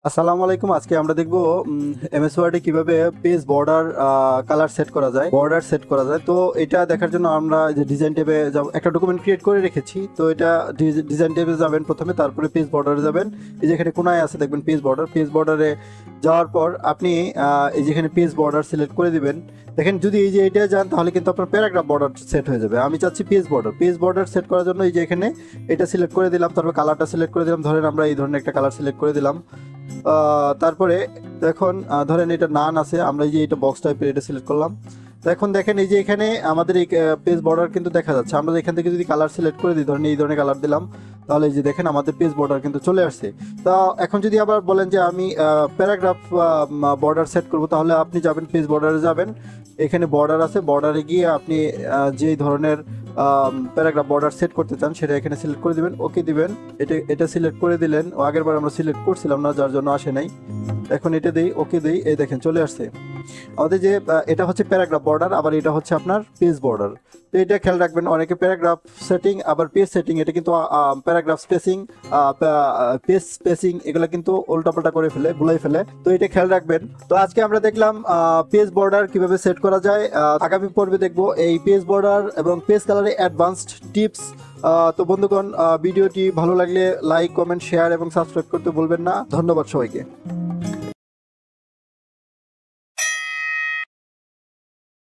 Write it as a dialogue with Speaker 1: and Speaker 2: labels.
Speaker 1: আসসালামু আলাইকুম। আজকে আমরা দেখবো এমএস ওয়ার্ডে কিভাবে পেজ বর্ডার কালার সেট করা যায়, বর্ডার সেট করা যায়। তো এটা দেখার জন্য আমরা যে ডিজাইন ট্যাবে একটা ডকুমেন্ট ক্রিয়েট করে রেখেছি। তো এটা ডিজাইন ট্যাবে যাবেন প্রথমে, তারপরে পেজ বর্ডারে যাবেন। এই যেখানে কোনায় আছে দেখবেন পেজ বর্ডার, পেজ বর্ডারে যাওয়ার পর আপনি এই যেখানে পেজ বর্ডার সিলেক্ট করে দিবেন। দেখেন যদি এই যে এটা যান তাহলে কিন্তু আপনার প্যারাগ্রাফ বর্ডার সেট হয়ে যাবে। আমি চাচ্ছি page border, page border set করার জন্য এই যে এখানে এটা সিলেক্ট করে দিলাম, তারপর কালারটা সিলেক্ট করে দিলাম। ধরেন আমরা এই ধরনের একটা কালার সিলেক্ট করে দিলাম। তারপরে দেখুন ধরেন এটা নান আছে, আমরা এই যে এটা বক্স টাইপের এটা সিলেক্ট করলাম। তো এখন দেখেন এই যে এখানে আমাদের এই পেজ বর্ডার কিন্তু দেখা যাচ্ছে। আমরা এখান থেকে যদি কালার সিলেক্ট করে দিই, ধরেন এই ধরনের কালার দিলাম, তাহলে এই যে দেখেন আমাদের পেজ বর্ডার কিন্তু চলে আসছে। তা এখন যদি আবার বলেন যে আমি প্যারাগ্রাফ বর্ডার সেট করব, তাহলে আপনি যাবেন পেজ বর্ডারে যাবেন, এখানে বর্ডার আছে, বর্ডারে গিয়ে আপনি যেই ধরনের প্যারাগ্রাফ বর্ডার সেট করতে চান সেটা এখানে সিলেক্ট করে দিবেন, ওকে দিবেন। এটা সিলেক্ট করে দিলেন, আগের বার আমরা সিলেক্ট করছিলাম না যার জন্য আসে নাই। এখন এটা দেই, ওকে দেই, এই দেখেন চলে আসছে আমাদের যে এটা হচ্ছে প্যারাগ্রাফ বর্ডার, আবার এটা হচ্ছে আপনার পেজ বর্ডার। তো এটা খেয়াল রাখবেন, অনেকে প্যারাগ্রাফ সেটিং আবার পেজ সেটিং, এটা কিন্তু প্যারাগ্রাফ স্পেসিং, পেজ স্পেসিং এগুলো কিন্তু উল্টাপাল্টা করে ফেলে, ভুলাই ফেলে। তো এটা খেয়াল রাখবেন। তো আজকে আমরা দেখলাম পেজ বর্ডার কিভাবে সেট করা যায়। আগামী পর্বে দেখবো এই পেজ বর্ডার এবং পেজ কালারে অ্যাডভান্সড টিপস। তো বন্ধুগণ, ভিডিওটি ভালো লাগলে লাইক, কমেন্ট, শেয়ার এবং সাবস্ক্রাইব করতে ভুলবেন না। ধন্যবাদ সবাইকে।